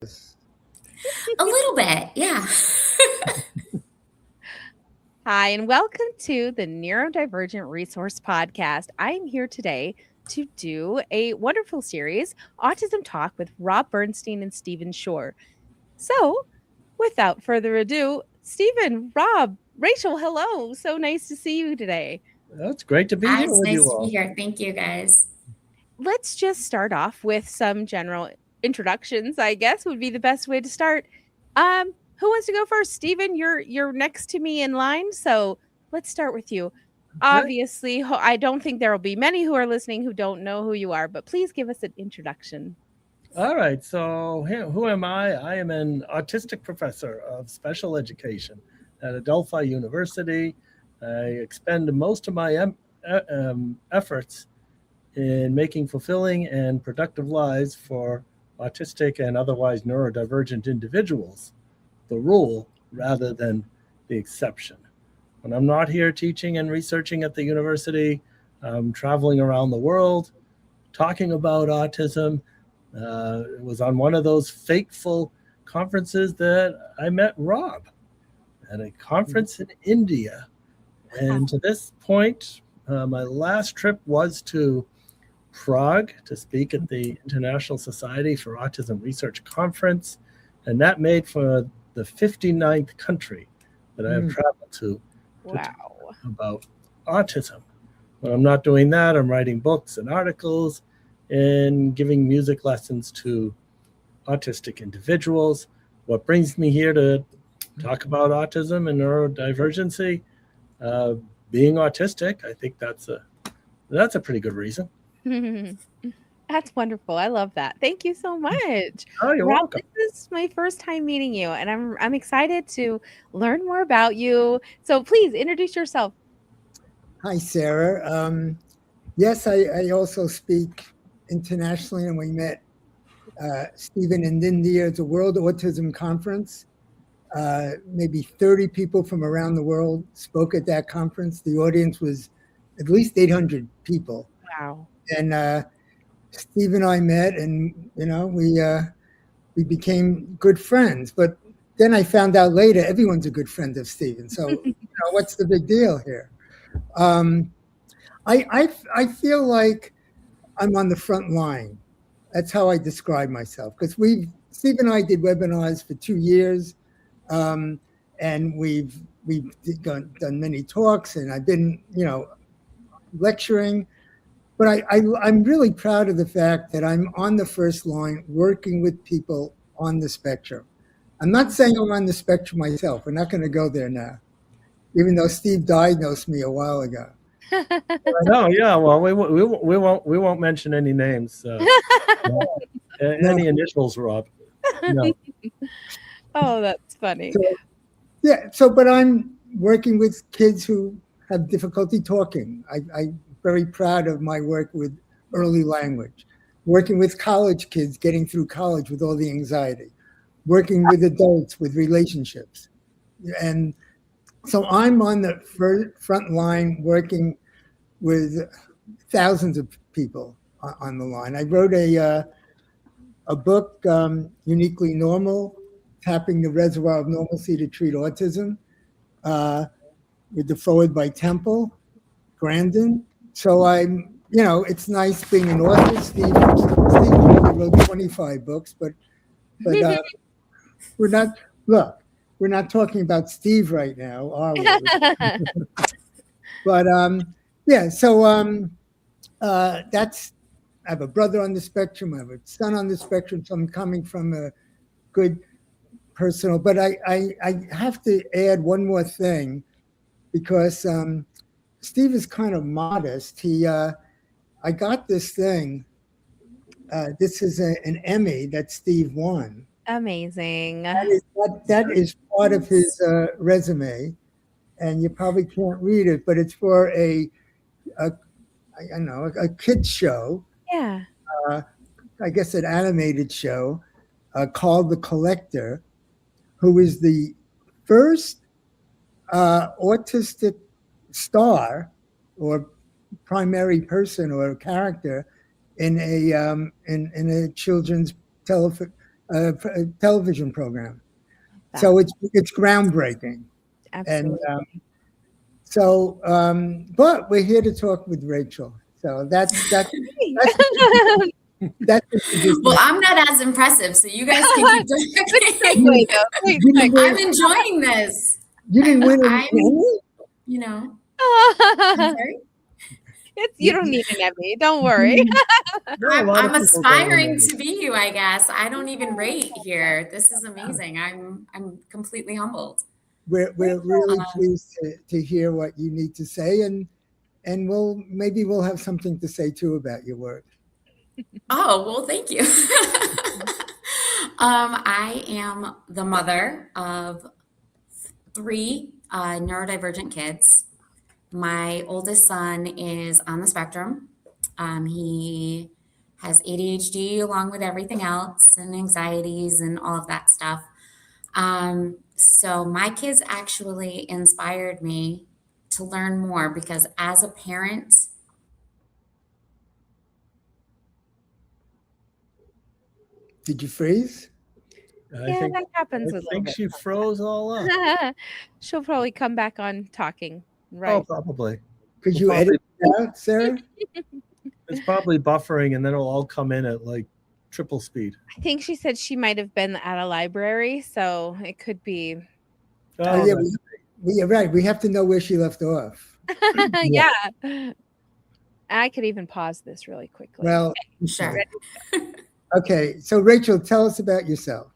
A little bit, yeah. Hi, and welcome to the Neurodivergent Resource Podcast. I am here today to do a wonderful series, Autism Talk with Rob Bernstein and Stephen Shore. So, without further ado, Stephen, Rob, Rachel, hello. So nice to see you today. It's great to be Hi, here it's with nice you to be all. here. Thank you, guys. Let's just start off with some general introductions, I guess would be the best way to start. Who wants to go first? Stephen, you're next to me in line, so let's start with you. Okay. Obviously, I don't think there will be many who are listening who don't know who you are, but please give us an introduction. All right. So, who am I? I am an autistic professor of special education at Adelphi University. I expend most of my efforts in making fulfilling and productive lives for autistic and otherwise neurodivergent individuals the rule rather than the exception. When I'm not here teaching and researching at the university, I'm traveling around the world talking about autism. It was on one of those fateful conferences that I met Rob at a conference in India. And to this point, my last trip was to Prague to speak at the International Society for Autism Research Conference. And that made for the 59th country that I have traveled to Wow. talk about autism. When I'm not doing that, I'm writing books and articles and giving music lessons to autistic individuals. What brings me here to talk about autism and neurodivergency, uh, being autistic, I think that's a pretty good reason. That's wonderful. I love that. Thank you so much. Oh, you're Rob, welcome. this is my first time meeting you, and I'm excited to learn more about you. So please introduce yourself. Hi, Sarah. Yes, I also speak internationally, and we met Stephen in India at the World Autism Conference. Maybe 30 people from around the world spoke at that conference. The audience was at least 800 people. Wow. And Steve and I met, and we became good friends. But then I found out later everyone's a good friend of Stephen. So what's the big deal here? I feel like I'm on the front line. That's how I describe myself, because Steve and I did webinars for 2 years, and we've done many talks, and I've been lecturing. But I'm really proud of the fact that I'm on the first line working with people on the spectrum. I'm not saying I'm on the spectrum myself. We're not going to go there now, even though Steve diagnosed me a while ago. No, yeah. Well, we won't mention any names. Any initials, Rob. No. Oh, that's funny. But I'm working with kids who have difficulty talking. I'm very proud of my work with early language, working with college kids getting through college with all the anxiety, working with adults with relationships. And so I'm on the front line working with thousands of people on the line. I wrote a book, Uniquely Normal, Tapping the Reservoir of Normalcy to Treat Autism, with the forward by Temple Grandin. So it's nice being an author. Steve wrote 25 books, but we're not talking about Steve right now, are we? But that's, I have a brother on the spectrum, I have a son on the spectrum, so I'm coming from a good personal, but I have to add one more thing, because Steve is kind of modest. I got this thing. This is an Emmy that Steve won. Amazing. That is part of his resume, and you probably can't read it, but it's for a kids show. Yeah. I guess an animated show called The Collector, who is the first autistic star or primary person or character in a children's a television program. That- So it's groundbreaking. And absolutely. but we're here to talk with Rachel. So that's that's Well, I'm not as impressive, so you guys can keep Great talking. segue, though. Great You didn't segue. I'm enjoying this. You didn't win an I'm, Emmy? you know, I'm sorry. You don't need an Emmy. Don't worry. There are a lot of I'm people going aspiring there. to be you, I guess. I don't even rate here. This is amazing. I'm completely humbled. We're really Um, pleased to hear what you need to say, and maybe we'll have something to say too about your work. Oh, well, thank you. I am the mother of 3 neurodivergent kids. My oldest son is on the spectrum. He has ADHD along with everything else and anxieties and all of that stuff. So my kids actually inspired me to learn more because as a parent, Did you freeze? Yeah, that happens a I little think bit. she froze all up. She'll probably come back on talking. Oh, Right. probably. Could We'll you probably- edit it out, Sarah? It's probably buffering, and then it'll all come in at like triple speed. I think she said she might have been at a library, so it could be. Oh, yeah, that's- we are right. We have to know where she left off. Yeah. I could even pause this really quickly. Well, sure. okay. So Rachel, tell us about yourself.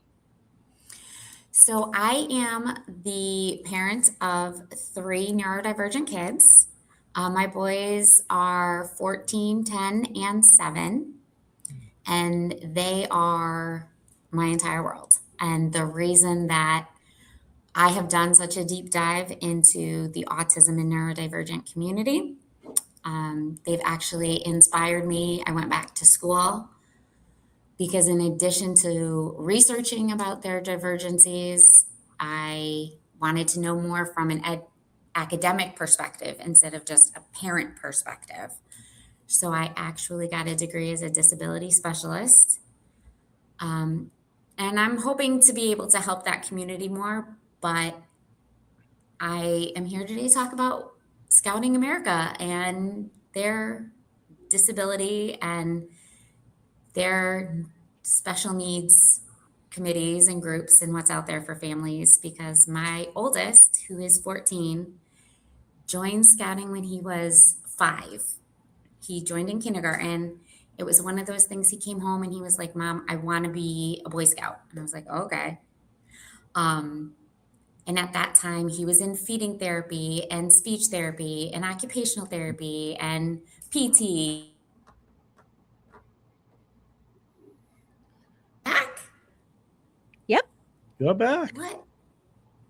So I am the parent of 3 neurodivergent kids. My boys are 14, 10, and 7, and they are my entire world. And the reason that I have done such a deep dive into the autism and neurodivergent community, they've actually inspired me. I went back to school because in addition to researching about their divergencies, I wanted to know more from an academic perspective instead of just a parent perspective. So I actually got a degree as a disability specialist. And I'm hoping to be able to help that community more, but I am here today to talk about Scouting America and their disability and their special needs committees and groups and what's out there for families, because my oldest, who is 14, joined Scouting when he was 5. He joined in kindergarten. It was one of those things. He came home and he was like, "Mom, I want to be a Boy Scout." And I was like, "Okay." And at that time, he was in feeding therapy and speech therapy and occupational therapy and PT. Back? Yep. You're back. What?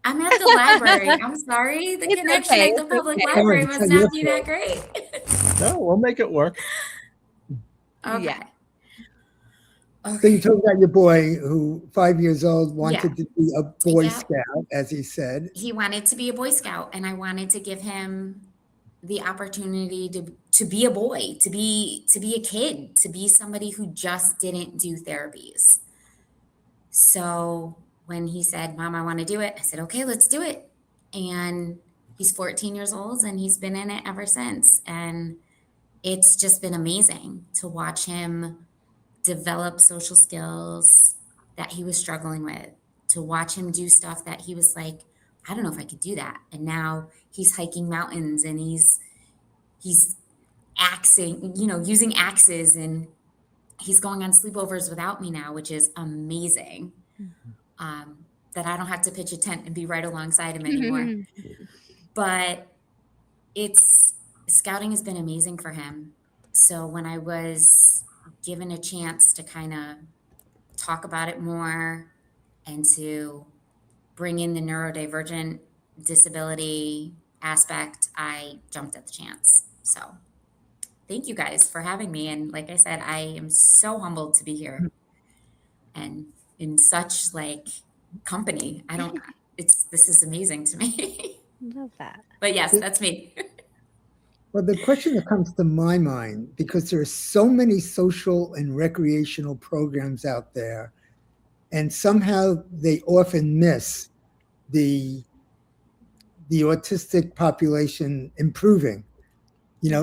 I'm at the library. I'm sorry. The It's connection okay, at the it's public okay. library Oh, must it's not be your that great. No, we'll make it work. Okay. Yeah. So you told about your boy who 5 years old wanted to be a Boy Yeah. Scout, as he said. He wanted to be a Boy Scout, and I wanted to give him the opportunity to be a boy, to be a kid, to be somebody who just didn't do therapies. So when he said, "Mom, I want to do it," I said, "Okay, let's do it." And he's 14 years old and he's been in it ever since. And it's just been amazing to watch him develop social skills that he was struggling with, to watch him do stuff that he was like, "I don't know if I could do that." And now he's hiking mountains and he's axing, using axes, and he's going on sleepovers without me now, which is amazing. That I don't have to pitch a tent and be right alongside him anymore. But Scouting has been amazing for him. So when I was given a chance to kind of talk about it more and to bring in the neurodivergent disability aspect, I jumped at the chance. So thank you guys for having me. And like I said, I am so humbled to be here and in such company. This is amazing to me. Love that. But yes, that's me. Well, the question that comes to my mind, because there are so many social and recreational programs out there, and somehow they often miss the autistic population improving,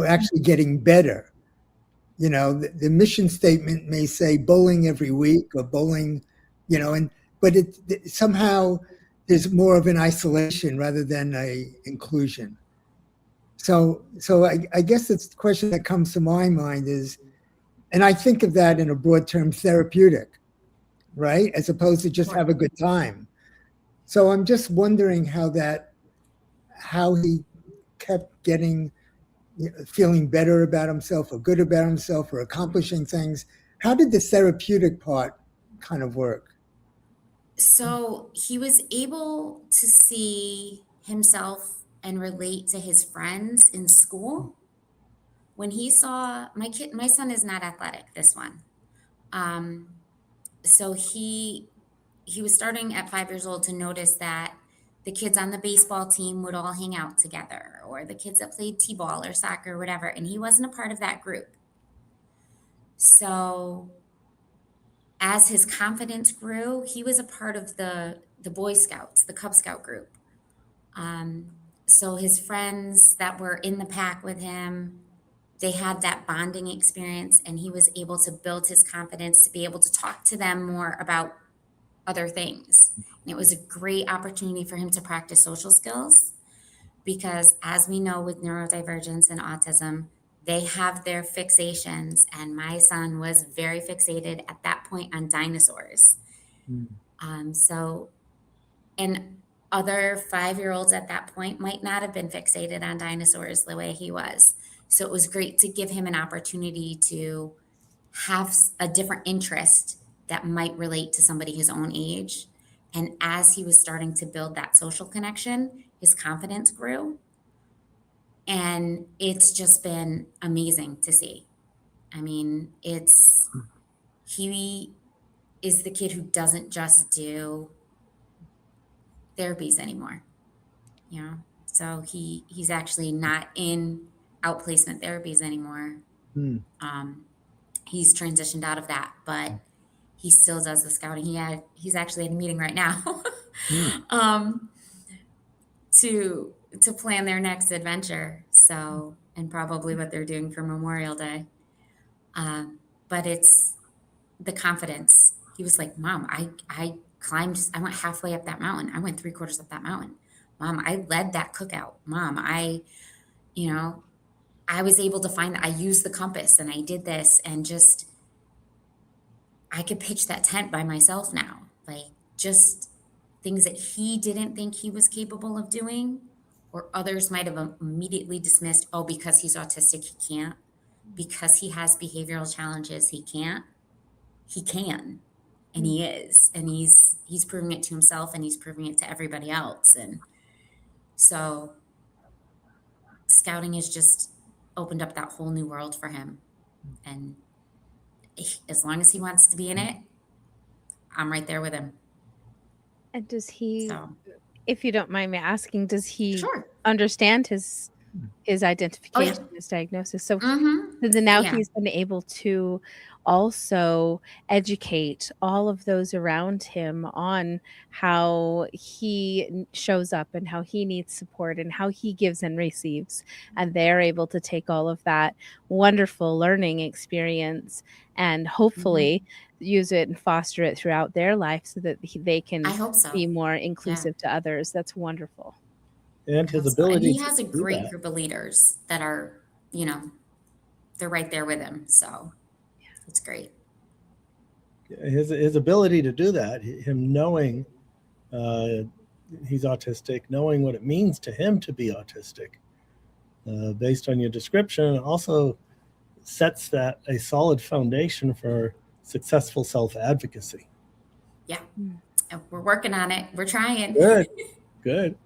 actually getting better. The mission statement may say bowling every week or bowling, but somehow there's more of an isolation rather than a inclusion. So I guess the question that comes to my mind is, and I think of that in a broad term, therapeutic, right? As opposed to just have a good time. So I'm just wondering how he kept getting, feeling better about himself or good about himself or accomplishing things. How did the therapeutic part kind of work? So he was able to see himself and relate to his friends in school. When he saw my son is not athletic, this one. So he was starting at 5 years old to notice that the kids on the baseball team would all hang out together, or the kids that played t-ball or soccer or whatever, and he wasn't a part of that group. So as his confidence grew, he was a part of the Boy Scouts, the Cub Scout group. So his friends that were in the pack with him, they had that bonding experience, and he was able to build his confidence to be able to talk to them more about other things. And it was a great opportunity for him to practice social skills, because as we know with neurodivergence and autism, they have their fixations, and my son was very fixated at that point on dinosaurs. And other 5-year-olds at that point might not have been fixated on dinosaurs the way he was. So it was great to give him an opportunity to have a different interest that might relate to somebody his own age. And as he was starting to build that social connection, his confidence grew. And it's just been amazing to see. I mean, he is the kid who doesn't just do therapies anymore. So he's actually not in outplacement therapies anymore. He's transitioned out of that, but he still does the scouting. He's actually in a meeting right now to plan their next adventure. So, and probably what they're doing for Memorial Day. But it's the confidence. He was like, "Mom, I went halfway up that mountain. I went 3/4 up that mountain. Mom, I led that cookout. Mom, I was able to find that I used the compass and I did this, and just, I could pitch that tent by myself now." Like, just things that he didn't think he was capable of doing, or others might have immediately dismissed. Oh, because he's autistic, he can't. Because he has behavioral challenges, he can't. He can, and he is, and he's proving it to himself, and he's proving it to everybody else. And so scouting has just opened up that whole new world for him. And as long as he wants to be in it, I'm right there with him. And does he, So, if you don't mind me asking, does he sure. understand his identification, his diagnosis? So then now he's been able to also educate all of those around him on how he shows up and how he needs support and how he gives and receives. And they're able to take all of that wonderful learning experience and hopefully use it and foster it throughout their life so that they can I hope so. be more inclusive to others. That's wonderful. And his And ability he has a to do great that. group of leaders that are, they're right there with him. So it's great. His ability to do that, him knowing he's autistic, knowing what it means to him to be autistic, based on your description, also sets that a solid foundation for successful self-advocacy. Yeah. And we're working on it. We're trying. Good.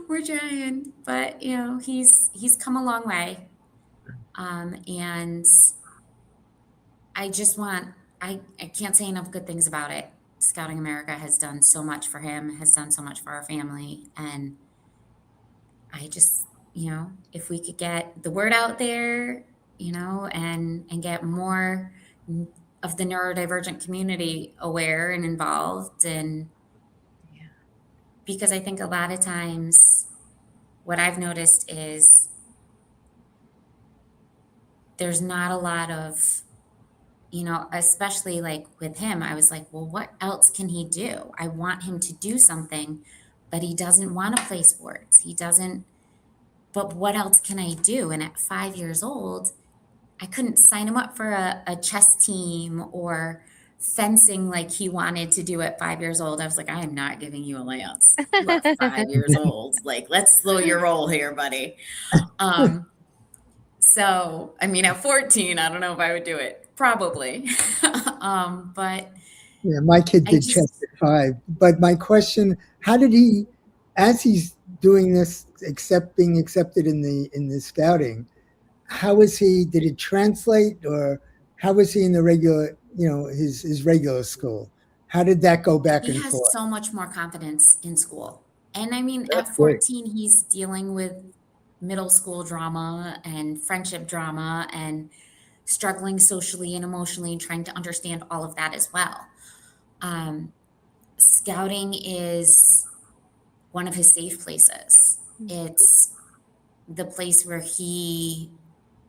We're trying, but he's come a long way. And I just I can't say enough good things about it. Scouting America has done so much for him, has done so much for our family. And I just, if we could get the word out there, and get more of the neurodivergent community aware and involved. And Yeah. because I think a lot of times what I've noticed is there's not a lot of, especially like with him, I was like, well, what else can he do? I want him to do something, but he doesn't want to play sports. He doesn't, but what else can I do? And at 5 years old, I couldn't sign him up for a chess team or fencing like he wanted to do at 5 years old. I was like, I am not giving you a lance. You are 5 years old. Like, let's slow your roll here, buddy. So, I mean, at 14, I don't know if I would do it. Probably. But Yeah, my kid I did chess just, at 5. But my question, how did he, as he's doing this, being accepted in the scouting, how is he, did it translate, or how was he in the regular, his regular school? How did that go back he and has forth? so much more confidence in school. And I mean, at That's great. 14, he's dealing with middle school drama and friendship drama and struggling socially and emotionally and trying to understand all of that as well. Scouting is one of his safe places. It's the place where he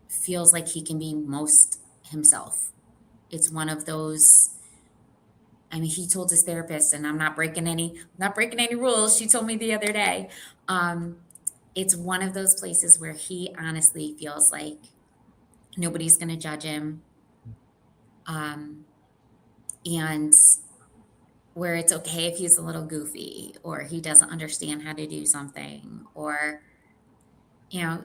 feels like he can be most himself. It's one of those. I mean, he told his therapist, and I'm not breaking any rules. She told me the other day. It's one of those places where he honestly feels like nobody's going to judge him, and where it's okay if he's a little goofy or he doesn't understand how to do something, or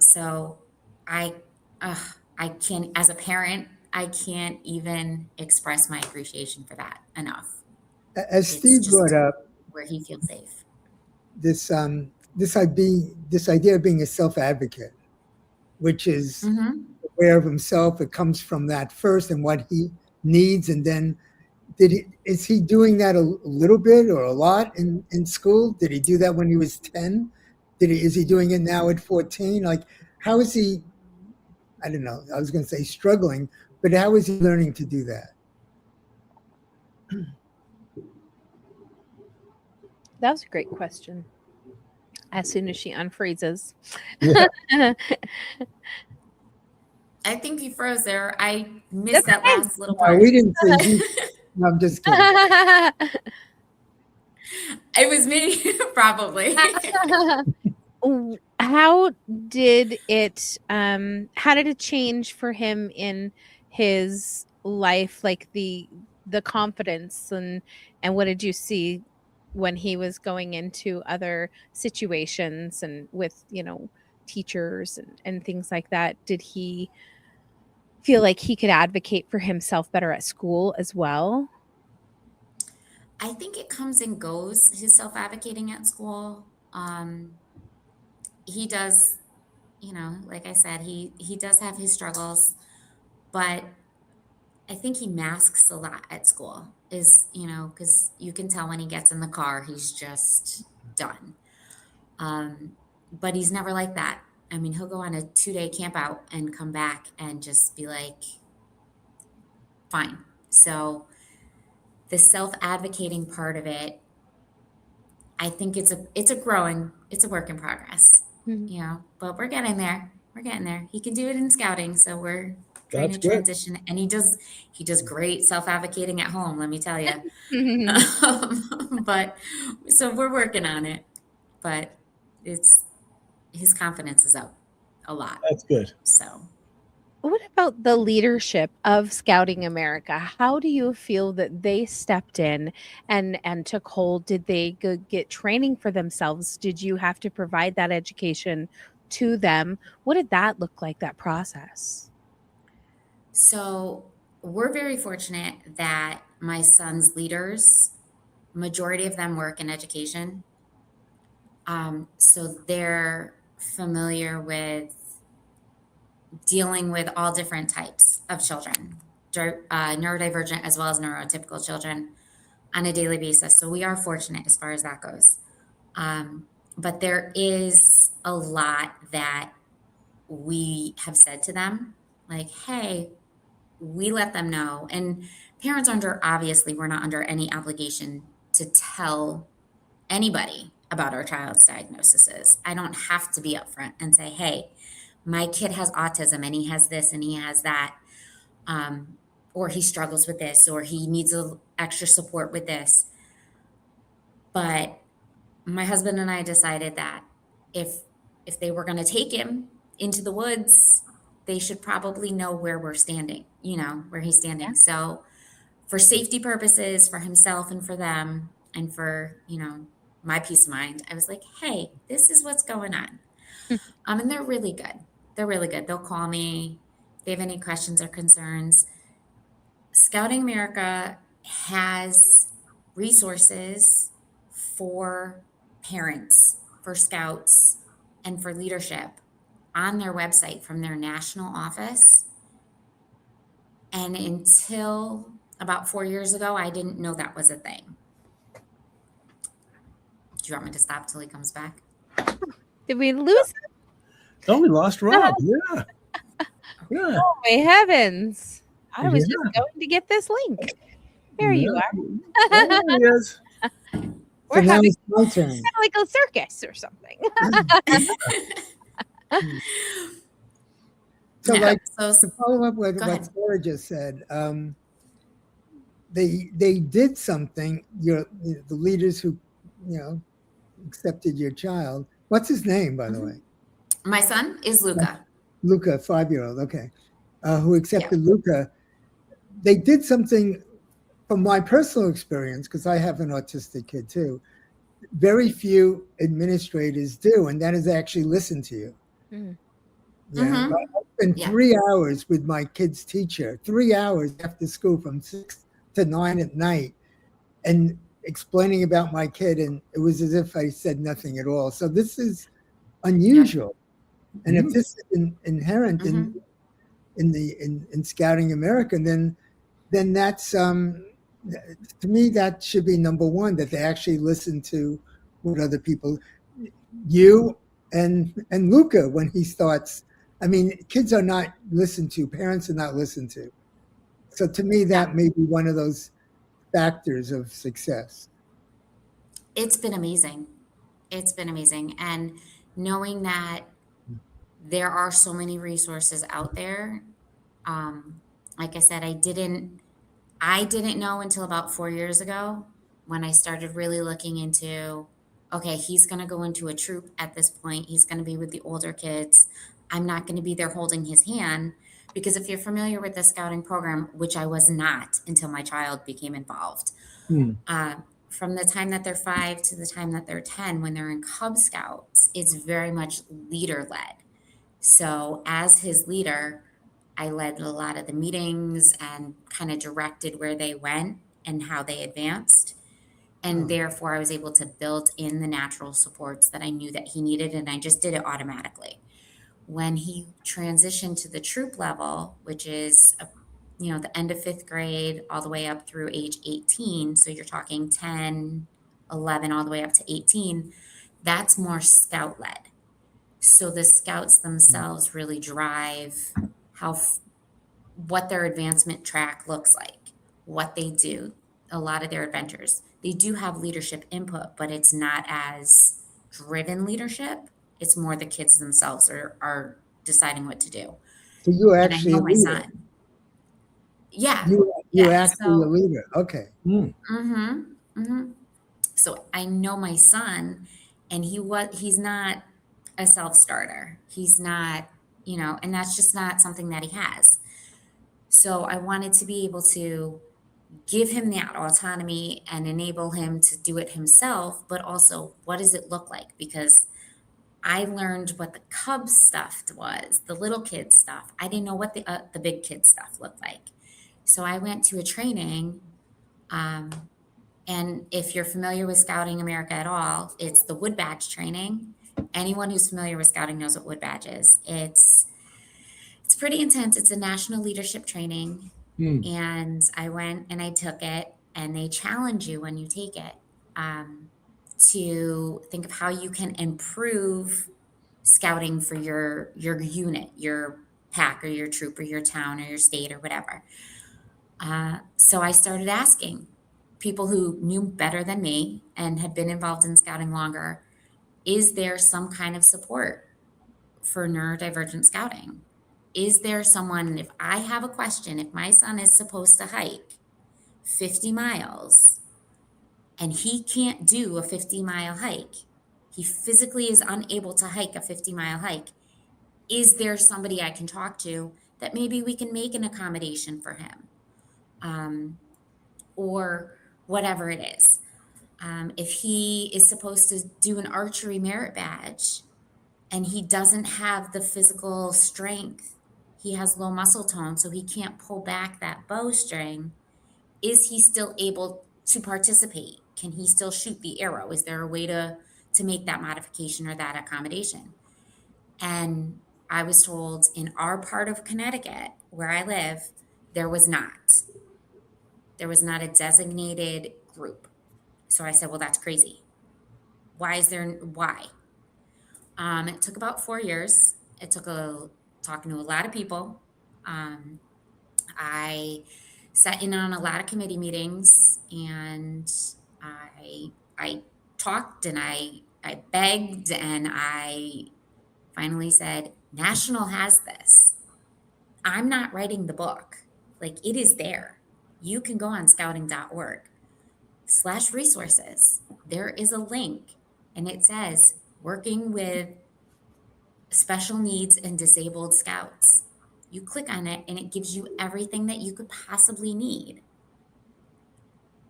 so I, I can, as a parent, I can't even express my appreciation for that enough. As It's Steve brought just up, where he feels safe. this this idea of being a self-advocate, which is Mm-hmm. aware of himself. It comes from that first and what he needs, and then is he doing that a little bit or a lot in school? Did he do that when he was 10? Is he doing it now at 14? Like, how is he? I don't know. I was going to say struggling, but how is he learning to do that? That was a great question. As soon as she unfreezes. Yeah. I think you froze there. I That's missed that okay. last little No, part. we didn't freeze you. No, I'm just kidding. It was me, probably. How did it change for him in his life, like the confidence, and what did you see when he was going into other situations and with, teachers and things like that? Did he feel like he could advocate for himself better at school as well? I think it comes and goes, his self-advocating at school. He does, like I said, he does have his struggles, but I think he masks a lot at school, because you can tell when he gets in the car, he's just done. But he's never like that. I mean, he'll go on a 2-day camp out and come back and just be like, fine. So the self-advocating part of it, I think it's a work in progress, Mhm. but we're getting there. We're getting there. He can do it in scouting, so we're trying That's to good. transition. And he does great self-advocating at home, let me tell you. But so we're working on it, but his confidence is up a lot. That's good. So What about the leadership of Scouting America? How do you feel that they stepped in and took hold? Did they get training for themselves? Did you have to provide that education to them? What did that look like, that process? So we're very fortunate that my son's leaders, majority of them work in education. So they're familiar with dealing with all different types of children, neurodivergent as well as neurotypical children on a daily basis. So we are fortunate as far as that goes. But there is a lot that we have said to them, like, hey, we let them know. And parents obviously, we're not under any obligation to tell anybody about our child's diagnoses. I don't have to be upfront and say, hey, my kid has autism and he has this and he has that. Or he struggles with this, or he needs extra support with this. But my husband and I decided that if they were going to take him into the woods, they should probably know where we're standing, where he's standing. Yeah. So for safety purposes, for himself and for them, and for, my peace of mind, I was like, hey, this is what's going on. And they're really good. They're really good. They'll call me if they have any questions or concerns. Scouting America has resources for parents, for scouts, and for leadership on their website from their national office. And until about 4 years ago, I didn't know that was a thing. Do you want me to stop till he comes back? Did we lose? Oh, we lost Rob. Yeah. Yeah. Oh my heavens. I was Yeah. just going to get this link. There you are. There he is. We're So now having it's my turn. kind of like a circus or something. So, Yeah, like, so to follow up with Go what ahead. Sarah just said, they did something. The leaders who, accepted your child. What's his name, by the way? my son is Luca. Luca, 5-year-old. Okay, who accepted Luca. They did something. From my personal experience, because I have an autistic kid too, very few administrators do, and that is actually listen to you. Mm. Yeah, Mhm. I spent Yeah. 3 hours with my kid's teacher, 3 hours after school from 6 to 9 at night, and explaining about my kid, and it was as if I said nothing at all. So this is unusual, and if this is inherent Mhm. in Scouting America, then that's to me that should be number one, that they actually listen to what other people, you and Luca when he starts. I mean, kids are not listened to, parents are not listened to. So to me, that may be one of those factors of success. It's been amazing. It's been amazing. And knowing that there are so many resources out there. Like I said, I didn't know until about 4 years ago when I started really looking into, okay, he's going to go into a troop at this point. He's going to be with the older kids. I'm not going to be there holding his hand, because if you're familiar with the scouting program, which I was not until my child became involved, from the time that they're 5 to the time that they're 10, when they're in Cub Scouts, it's very much leader led. So as his leader, I led a lot of the meetings and kind of directed where they went and how they advanced. And therefore, I was able to build in the natural supports that I knew that he needed, and I just did it automatically. When he transitioned to the troop level, which is, the end of 5th grade all the way up through age 18, so you're talking 10, 11, all the way up to 18, that's more scout-led. So the scouts themselves really drive what their advancement track looks like, what they do, a lot of their adventures. They do have leadership input, but it's not as driven leadership. It's more the kids themselves are deciding what to do. So you're And I actually know a my leader. son. Yeah. You're Yeah. actually a leader. Okay. So I know my son, and he's not a self-starter. He's not, and that's just not something that he has. So I wanted to be able to give him that autonomy and enable him to do it himself, but also, what does it look like? Because I learned what the Cub stuff was, the little kid stuff. I didn't know what the big kid stuff looked like. So I went to a training, and if you're familiar with Scouting America at all, it's the Wood Badge training. Anyone who's familiar with Scouting knows what Wood Badge is. It's pretty intense. It's a national leadership training. And I went and I took it, and they challenge you when you take it, to think of how you can improve scouting for your unit, your pack or your troop or your town or your state or whatever. So I started asking people who knew better than me and had been involved in scouting longer, is there some kind of support for neurodivergent scouting? Is there someone, if I have a question, if my son is supposed to hike 50 miles and he can't do a 50-mile hike, he physically is unable to hike a 50-mile hike, is there somebody I can talk to that maybe we can make an accommodation for him? Or whatever it is. If he is supposed to do an archery merit badge and he doesn't have the physical strength, he has low muscle tone, so he can't pull back that bowstring, is he still able to participate? Can he still shoot the arrow? Is there a way to make that modification or that accommodation? And I was told in our part of Connecticut, where I live, there was not. There was not a designated group. So I said, well, that's crazy. Why? It took about 4 years. It took talking to a lot of people. I sat in on a lot of committee meetings, and I talked and I begged, and I finally said, National has this. I'm not writing the book. Like, it is there. You can go on scouting.org/resources. There is a link, and it says working with special needs and disabled scouts. You click on it and it gives you everything that you could possibly need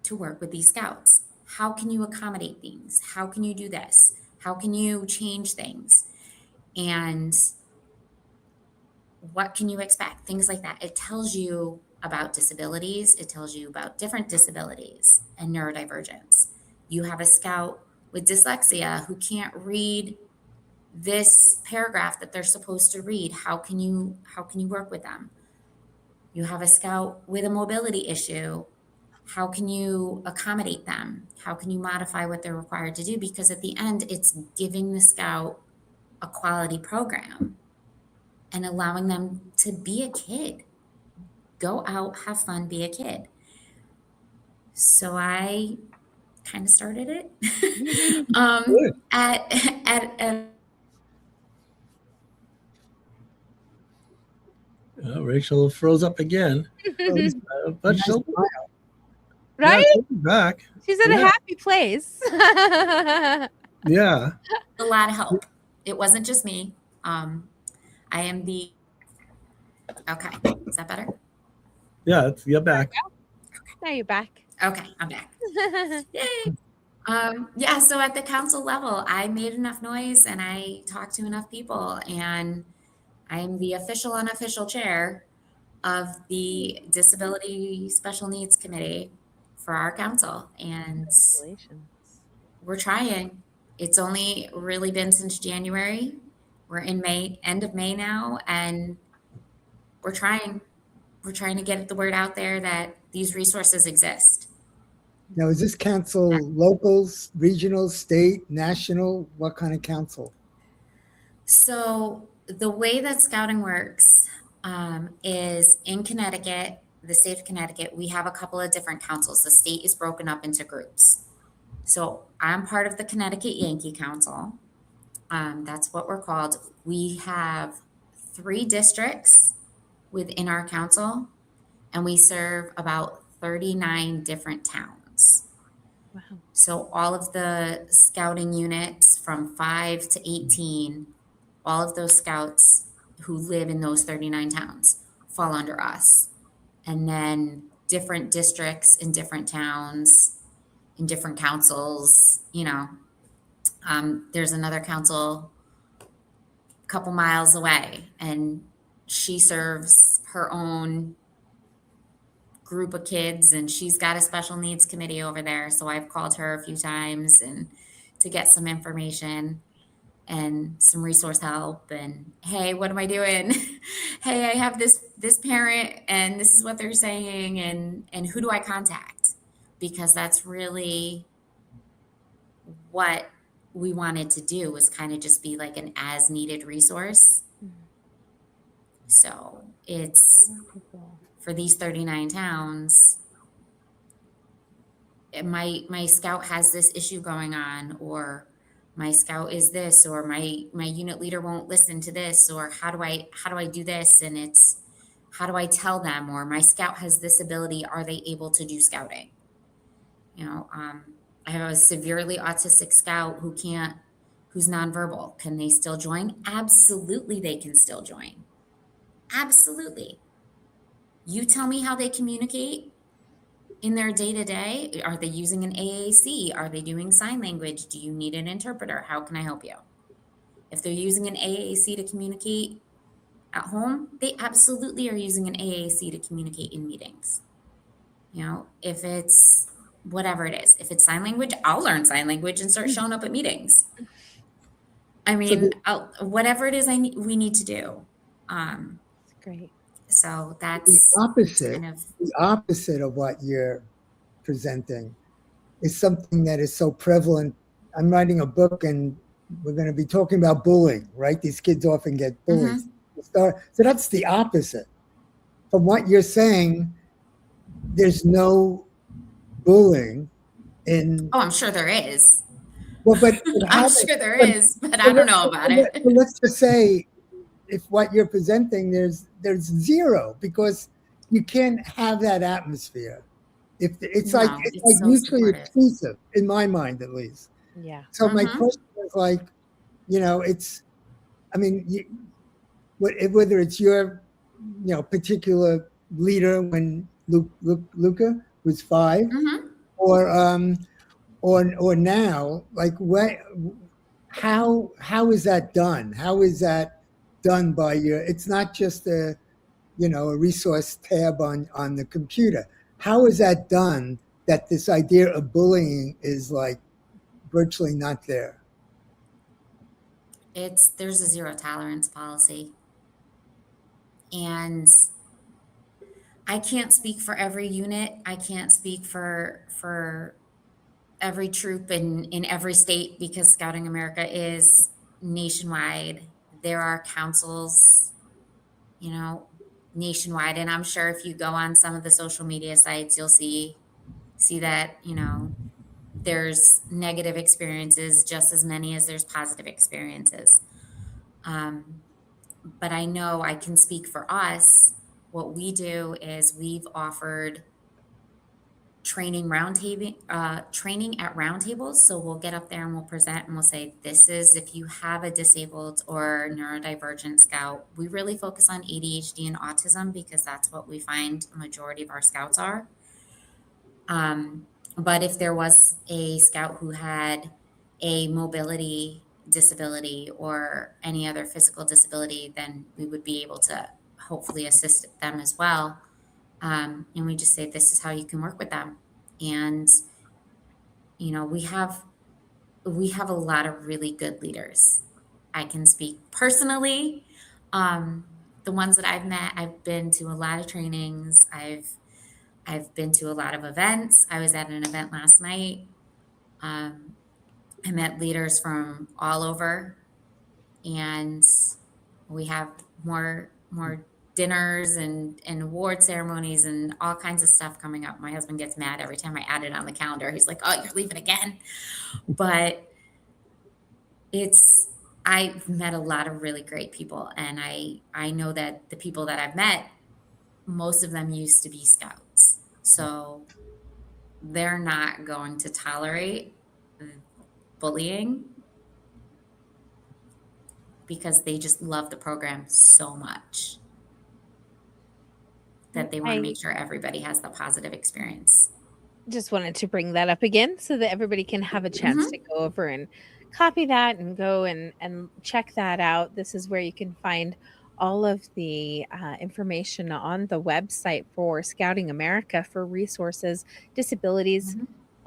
to work with these scouts. How can you accommodate things? How can you do this? How can you change things? And what can you expect? Things like that. It tells you about disabilities. It tells you about different disabilities and neurodivergence. You have a scout with dyslexia who can't read this paragraph that they're supposed to read. How can you work with them? You have a scout with a mobility issue. How can you accommodate them? How can you modify what they're required to do? Because at the end, it's giving the scout a quality program and allowing them to be a kid. Go out, have fun, be a kid. So I kind of started it at Rachel froze up again, but Nice she'll smile. Right? she'll be back. She's in a Yeah. happy place. Yeah. a lot of help. It wasn't just me. I am the okay. Is that better? Yeah, you're back. Now you're back. Okay, I'm back. Yay. Yeah, so at the council level, I made enough noise and I talked to enough people, and I'm the official unofficial chair of the Disability Special Needs Committee for our council. And Congratulations. we're trying. It's only really been since January. We're in May, end of May now, and we're trying. We're trying to get the word out there that these resources exist. Now, is this council locals, regional, state, national? What kind of council? So the way that scouting works is in Connecticut, the state of Connecticut, we have a couple of different councils. The state is broken up into groups. So I'm part of the Connecticut Yankee Council. That's what we're called. We have 3 districts within our council, and we serve about 39 different towns. Wow. So all of the scouting units from 5 to 18, all of those scouts who live in those 39 towns fall under us. And then different districts in different towns, in different councils, there's another council a couple miles away, and she serves her own group of kids, and she's got a special needs committee over there. So I've called her a few times and to get some information and some resource help, and hey, what am I doing? Hey, I have this parent and this is what they're saying, and who do I contact? Because that's really what we wanted to do, was kind of just be like an as needed resource. So it's for these 39 towns, my scout has this issue going on, or my scout is this, or my unit leader won't listen to this, or how do I do this? And it's, how do I tell them? Or my scout has this ability, are they able to do scouting? I have a severely autistic scout who's nonverbal. Can they still join? Absolutely, they can still join. Absolutely. You tell me how they communicate in their day to day. Are they using an AAC? Are they doing sign language? Do you need an interpreter? How can I help you? If they're using an AAC to communicate at home, they absolutely are using an AAC to communicate in meetings. If it's whatever it is, if it's sign language, I'll learn sign language and start showing up at meetings. I mean, whatever it is we need to do. That's great. So The that's opposite, kind of, the opposite of what you're presenting is something that is so prevalent. I'm writing a book and we're going to be talking about bullying, right? These kids often get bullied. So that's the opposite. From what you're saying, there's no bullying in. oh, I'm sure there is. Well, but I'm sure there is, but I don't know about it. Let's just say, if what you're presenting, there's zero, because you can't have that atmosphere. If it's No, like it's so mutually supportive. exclusive, in my mind at least. Yeah. So my question is like, it's, I mean, whether it's your, particular leader when Luca was 5, or now, like how is that done? How is that done by your? It's not just a resource tab on the computer. How is that done? That this idea of bullying is like virtually not there. There's a zero tolerance policy. And I can't speak for every unit. I can't speak for every troop in every state, because Scouting America is nationwide. There are councils, nationwide. And I'm sure if you go on some of the social media sites, you'll see that, there's negative experiences just as many as there's positive experiences. But I know I can speak for us. What we do is we've offered training training at roundtables. So we'll get up there and we'll present and we'll say, this is if you have a disabled or neurodivergent scout. We really focus on ADHD and autism because that's what we find a majority of our scouts are. But if there was a scout who had a mobility disability or any other physical disability, then we would be able to hopefully assist them as well. And we just say, this is how you can work with them. And, we have a lot of really good leaders. I can speak personally. The ones that I've met, I've been to a lot of trainings. I've been to a lot of events. I was at an event last night. I met leaders from all over, and we have more dinners and award ceremonies and all kinds of stuff coming up. My husband gets mad every time I add it on the calendar. He's like, "Oh, you're leaving again." But I've met a lot of really great people, and I know that the people that I've met, most of them used to be scouts. So they're not going to tolerate bullying because they just love the program so much that they want to make sure everybody has the positive experience. Just wanted to bring that up again so that everybody can have a chance to go over and copy that and go and check that out. This is where you can find all of the information on the website for Scouting America for resources, disabilities,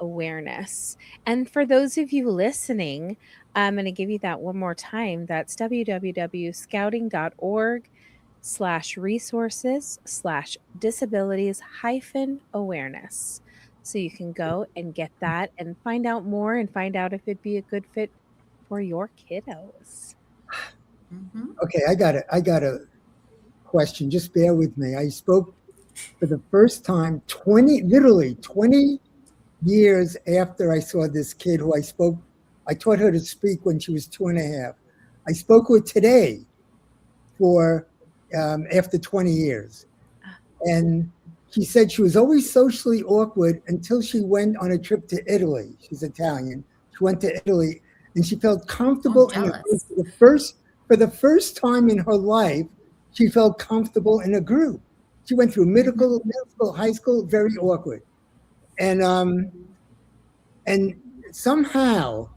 awareness. And for those of you listening, I'm going to give you that one more time. That's www.scouting.org/resources/disabilities-awareness. So you can go and get that and find out more and find out if it'd be a good fit for your kiddos. Okay, I got to question. Just bear with me. I spoke for the first time 20 years after I saw this kid who I taught her to speak when she was 2.5. I spoke with today for after 20 years. And she said she was always socially awkward until she went on a trip to Italy. She's Italian. She went to Italy and she felt comfortable. For the first time in her life, she felt comfortable in a group. She went through middle school, high school, very awkward. And somehow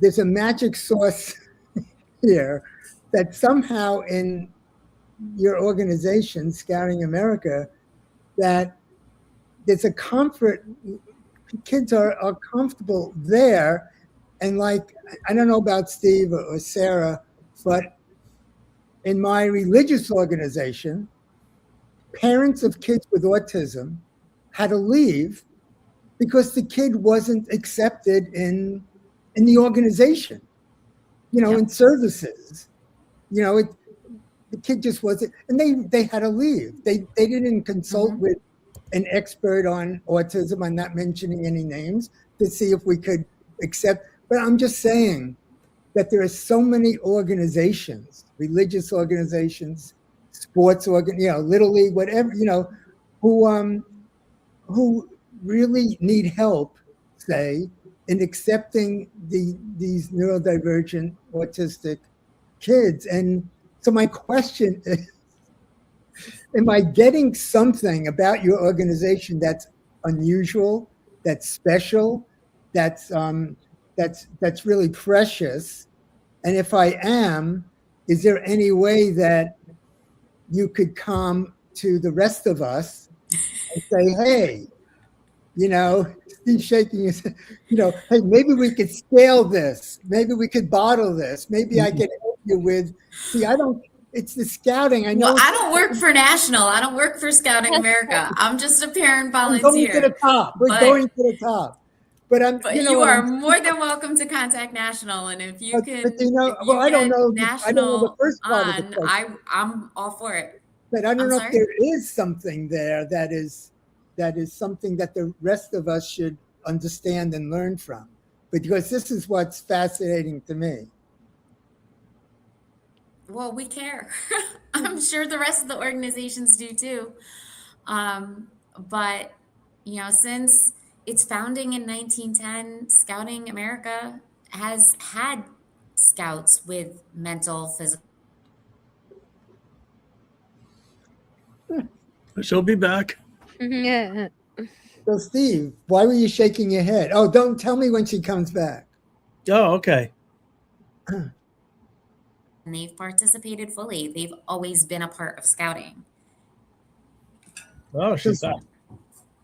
there's a magic sauce here that somehow in your organization, Scouting America, that there's a comfort. Kids are comfortable there. And like, I don't know about Steve or Sarah, but in my religious organization, parents of kids with autism had to leave because the kid wasn't accepted in the organization, in services. The kid just wasn't, and they had to leave. They didn't consult with an expert on autism. I'm not mentioning any names to see if we could accept, but I'm just saying that there are so many organizations, religious organizations, sports Little League, whatever, who really need help, say, in accepting these neurodivergent autistic kids. And so my question is, am I getting something about your organization that's unusual, that's special, that's really precious? And if I am, is there any way that you could come to the rest of us and say, hey, Steve shaking his head, hey, maybe we could scale this. Maybe we could bottle this. Maybe I could help you with, it's the scouting. I know. Well, I don't work for National. I don't work for Scouting America. I'm just a parent volunteer. We're going to the top. Going to the top. But you are more than welcome to contact National, and if you can, I don't know. National I don't know the first part of the question. I'm all for it. But I don't know if there is something there that is something that the rest of us should understand and learn from, because this is what's fascinating to me. Well, we care. I'm sure the rest of the organizations do too. But since its founding in 1910, Scouting America has had scouts with mental, physical. She'll be back. Yeah. So, Steve, why were you shaking your head? Oh, don't tell me when she comes back. Oh, okay. And they've participated fully. They've always been a part of Scouting. Oh, she's back.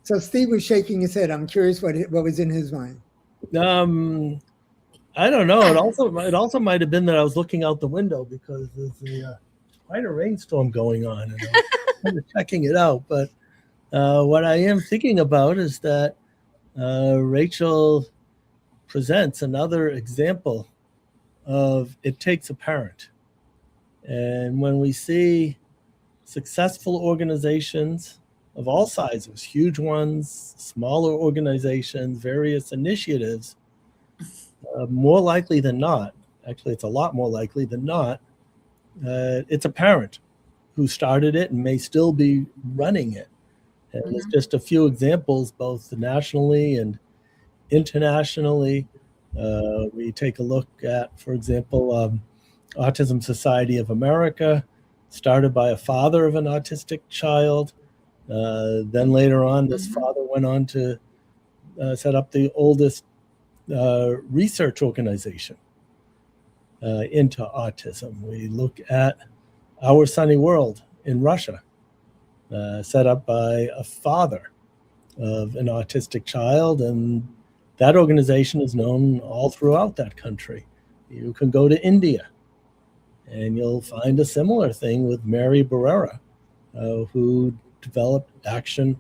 So Steve was shaking his head. I'm curious what was in his mind. I don't know. It also might have been that I was looking out the window because there's quite a rainstorm going on, and I was kind of checking it out. But what I am thinking about is that Rachel presents another example of it takes a parent. And when we see successful organizations of all sizes, huge ones, smaller organizations, various initiatives, more likely than not, actually it's a lot more likely than not, it's a parent who started it and may still be running it. And there's just a few examples, both nationally and internationally. We take a look at, for example, Autism Society of America, started by a father of an autistic child. Then later on, this father went on to set up the oldest research organization into autism. We look at Our Sunny World in Russia, set up by a father of an autistic child, and that organization is known all throughout that country. You can go to India, and you'll find a similar thing with Mary Barrera, who developed Action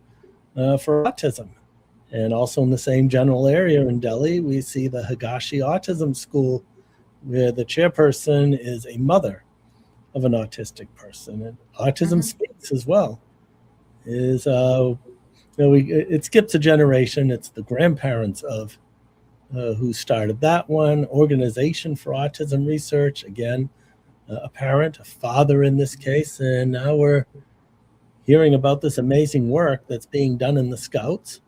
for Autism. And also in the same general area in Delhi, we see the Higashi Autism School, where the chairperson is a mother of an autistic person. And autism Mhm. speaks as well. Is it skips a generation. It's the grandparents of who started that one organization for autism research. Again, a parent, a father in this case, and now we're hearing about this amazing work that's being done in the Scouts.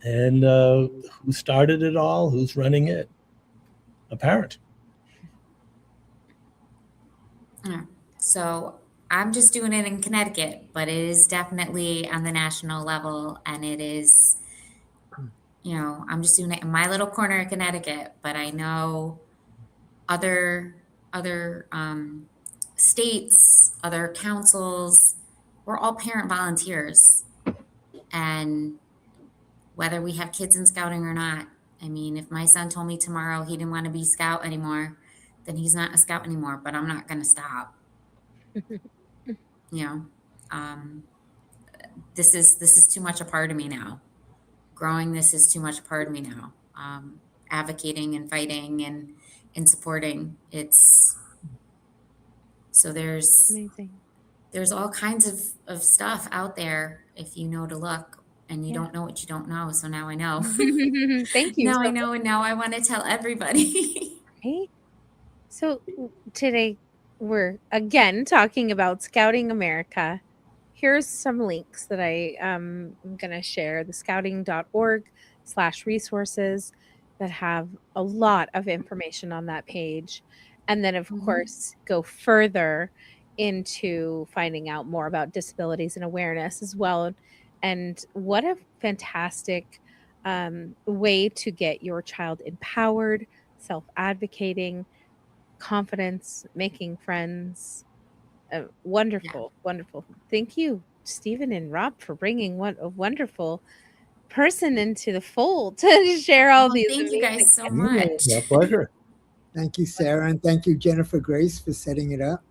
And who started it all? Who's running it? A parent. Yeah. So I'm just doing it in Connecticut, but it is definitely on the national level, and it is, I'm just doing it in my little corner of Connecticut, but I know other states, other councils, we're all parent volunteers, and whether we have kids in scouting or not. I mean, if my son told me tomorrow he didn't want to be scout anymore, then he's not a scout anymore, but I'm not going to stop. You know, um, this is too much a part of me now. Growing this is too much a part of me now. Advocating and fighting and supporting. It's so Amazing. there's all kinds of stuff out there if you know to look, and you Yeah. don't know what you don't know. So now I know. Thank you Now I so know, and now I want to tell everybody. much. So today we're again talking about Scouting America. Here's some links that am going to share: the scouting.org/resources that have a lot of information on that page. And then, of Mhm. course, go further into finding out more about disabilities and awareness as well. And what a fantastic way to get your child empowered, self advocating, confidence, making friends. Yeah. Wonderful, wonderful. Thank you, Stephen and Rob, for bringing a wonderful person into the fold to share all Well, these thank you amazing. guys so much. My pleasure. Thank you, Sarah, and thank you, Jennifer Grace, for setting it up.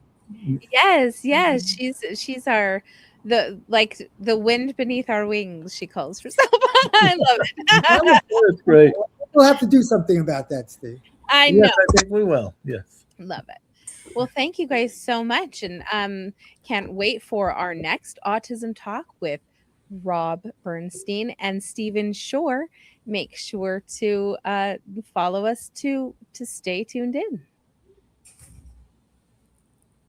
Yes, yes, Mhm. she's our the wind beneath our wings. She calls herself. I love it. That's great. We'll have to do something about that, Steve. I Yes, know, I think we will. Yes. love it. Well, thank you guys so much, and can't wait for our next autism talk with Rob Bernstein and Stephen Shore. Make sure to follow us to stay tuned in.